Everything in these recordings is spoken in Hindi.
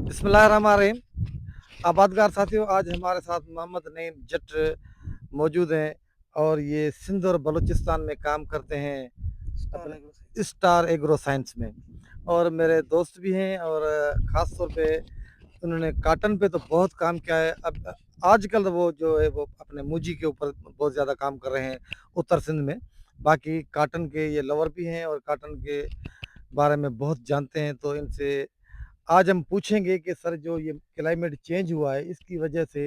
बिस्मिल्लाहिर्रहमानिर्रहीम। आबादगार साथियों, आज हमारे साथ मोहम्मद नईम जट मौजूद हैं और ये सिंध और बलूचिस्तान में काम करते हैं अपने स्टार एग्रो साइंस में। और मेरे दोस्त भी हैं और ख़ास तौर पे उन्होंने कॉटन पे तो बहुत काम किया है। अब आजकल वो जो है वो अपने मूजी के ऊपर बहुत ज़्यादा काम कर रहे हैं उत्तर सिंध में। बाकी कॉटन के ये लवर भी हैं और कॉटन के बारे में बहुत जानते हैं, तो इनसे आज हम पूछेंगे कि सर जो ये क्लाइमेट चेंज हुआ है इसकी वजह से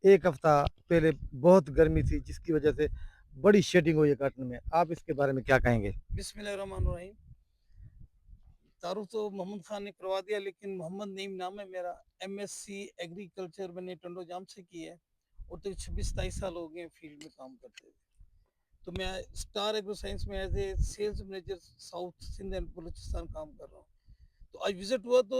1 हफ्ता पहले बहुत गर्मी थी जिसकी वजह से बड़ी शेडिंग हुई है कॉटन में। आप इसके बारे में क्या कहेंगे? बिस्मिल्लाहिर्रहमानिर्रहीम। तारुफ तो मोहम्मद खान ने करवा दिया, लेकिन मोहम्मद नईम नाम है मेरा। एमएससी एग्रीकल्चर मैंने टंडो जाम से की है और तो 26-27 साल हो गए फील्ड में काम करते हुए। तो मैं स्टार एग्रो साइंस में as a sales manager south Sindh and Balochistan काम कर रहा हूँ। तो आज विजिट हुआ तो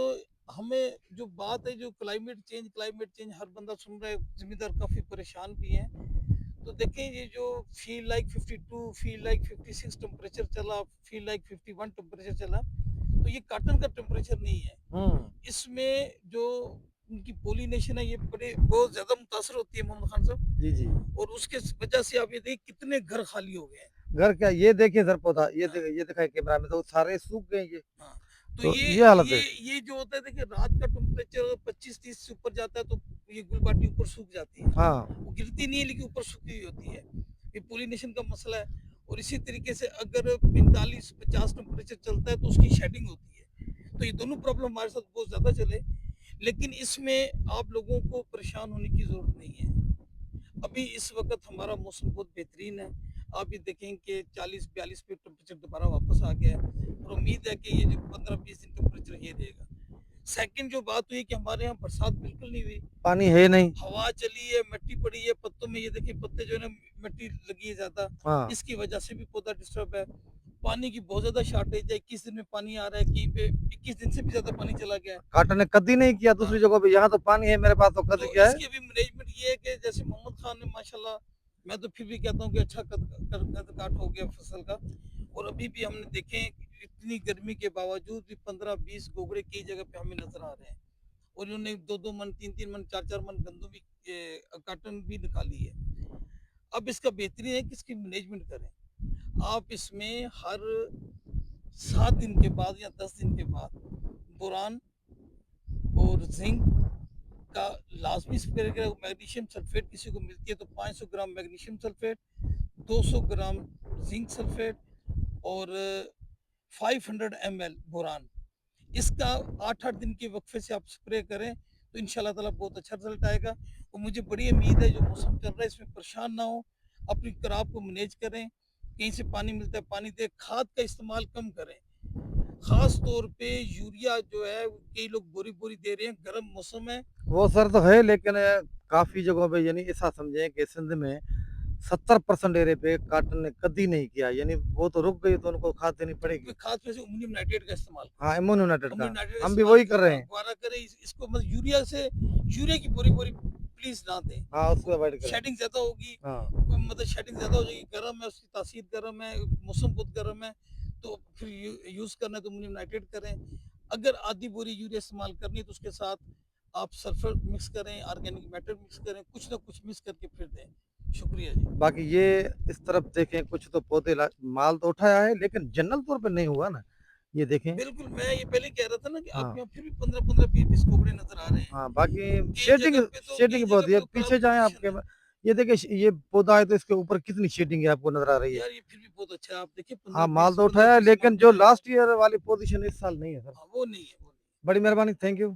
हमें जो बात है, जो क्लाइमेट चेंज हर बंदा सुन रहा है, जिम्मेदार काफ़ी परेशान भी हैं। तो देखें, ये जो feel like 52, feel like 56 temperature चला, फील लाइक 51 टेम्परेचर चला, तो ये कॉटन का टेम्परेचर नहीं है। इसमें जो उनकी पोलिनेशन है, ये बड़े बहुत ज्यादा मुतासर होती है मोहम्मद खान साहब। जी, जी। और उसके वजह से आप ये देखिए कितने घर खाली हो गए हैं। घर क्या, ये देखिए सर पौधा, हाँ, ये दिखाए कैमरा में, तो सारे सूख गए ये। हाँ। तो तो ये ये हालत ये है। ये जो होता है, देखिए रात का टेम्परेचर 25-30 से ऊपर जाता है तो ये गुलबाटी ऊपर सूख जाती है। हाँ। वो गिरती नहीं है, लेकिन ऊपर सूखी हुई होती है। ये पोलिनेशन का मसला है। और इसी तरीके से अगर 45-50 टेम्परेचर चलता है तो उसकी शेडिंग होती है। तो ये दोनों प्रॉब्लम हमारे साथ बहुत ज़्यादा चले, लेकिन इसमें आप लोगों को परेशान होने की ज़रूरत नहीं है। अभी इस वक्त हमारा मौसम बहुत बेहतरीन है। आप ये देखें कि 40-42 पे टेम्परेचर दोबारा वापस आ गया है और उम्मीद है कि ये जो 15-20 दिन टेम्परेचर ये रहेगा। सेकंड जो बात हुई कि हमारे यहाँ बरसात बिल्कुल नहीं हुई। पानी है नहीं। हवा चली है, मिट्टी पड़ी है पत्तों में, ये देखिए पत्ते जो है ना, मिट्टी लगी है ज़्यादा। हाँ। इसकी वजह से भी पौधा डिस्टर्ब है। पानी की बहुत ज़्यादा शॉर्टेज है, 21 दिन में पानी आ रहा है, कहीं पे 21 दिन से भी ज़्यादा पानी चला गया है। कॉटन ने कदी नहीं किया दूसरी हाँ। जगह पे, यहाँ तो पानी है, मेरे पास तो कद तो किया है। इसकी भी मैनेजमेंट ये है कि जैसे मोहम्मद खान ने माशाल्लाह, मैं तो फिर भी कहता हूँ कि अच्छा कद काट हो गया फसल का। और अभी भी हमने देखे इतनी गर्मी के बावजूद भी 15-20 गोगड़े कई जगह पे हमें नजर आ रहे हैं। और इन्होंने 2-2 मन, 3-3 मन, 4-4 मन गंदम भी, काटन भी निकाली है। अब इसका बेहतरीन है कि इसकी मैनेजमेंट करें। आप इसमें हर 7 दिन के बाद या 10 दिन के बाद बोरान और जिंक का लाजमी स्प्रे करें। मैग्नीशियम सल्फेट किसी को मिलती है तो 500 gram magnesium sulphate, 200 gram zinc sulphate और 500 ml बोरान, इसका 8-8 दिन के वक्फे से आप स्प्रे करें तो इंशाल्लाह ताला बहुत अच्छा रिजल्ट आएगा। और मुझे बड़ी उम्मीद है, जो मौसम चल रहा है इसमें परेशान ना हो, अपनी क्रॉप को मैनेज करें। कहीं से पानी मिलता है पानी दें, खाद का इस्तेमाल कम करें। खास तौर पे यूरिया जो है कई लोग बोरी बोरी दे रहे हैं, गर्म मौसम है। वो सर तो है, लेकिन काफ़ी जगहों पे यानी ऐसा समझें कि सिंध में 70% एरिया पे कॉटन ने कदी नहीं किया, यानी वो तो रुक गई, तो उनको खाद देनी पड़ेगी। खाद में से अमोनियम नाइट्रेट का इस्तेमाल करें। हाँ, अमोनियम नाइट्रेट का। अमोनियम नाइट्रेट का हम भी इस्तेमाल वही कर रहे हैं। दोबारा करें। इसको मतलब यूरिया से, यूरिया की बोरी बोरी प्लीज ना दें। हाँ, उसको अवॉइड करें। शेडिंग ज्यादा होगी। हाँ। मतलब शेडिंग ज्यादा हो जाएगी, गर्म है, उसकी तासीर गर्म है, मौसम बहुत गर्म है। तो फिर यूज करना है तो अमोनियम नाइट्रेट करें। अगर आधी बोरी यूरिया इस्तेमाल करनी है तो उसके साथ आप सल्फर मिक्स करें, ऑर्गेनिक मैटर मिक्स करें, कुछ ना कुछ मिक्स करके फिर दें। शुक्रिया जी। बाकी ये इस तरफ देखें, कुछ तो पौधे माल तो उठाया है लेकिन जनरल तौर पे नहीं हुआ ना। ये देखें। बिल्कुल, मैं ये पहले कह रहा था ना कि हाँ। आपके यहाँ फिर भी 15-15, 20-20 कोबरे नजर आ रहे हैं। हाँ, बाकी कई जगह पे तो शेडिंग बहुत है। क्रॉप पीछे जाएँ रोटेशन आपके है। में, ये देखिए ये पौधा है तो इसके ऊपर कितनी शेडिंग है आपको नज़र आ रही है। यार ये फिर भी बहुत अच्छा है, आप देखिए हाँ, 15 माल 20 तो 15 उठाया है 20 लेकिन मान जो उठाए हैं। लास्ट ईयर वाली पोज़ीशन इस साल नहीं है सर। हाँ, वो नहीं है, वो नहीं है। बड़ी मेहरबानी, थैंक यू।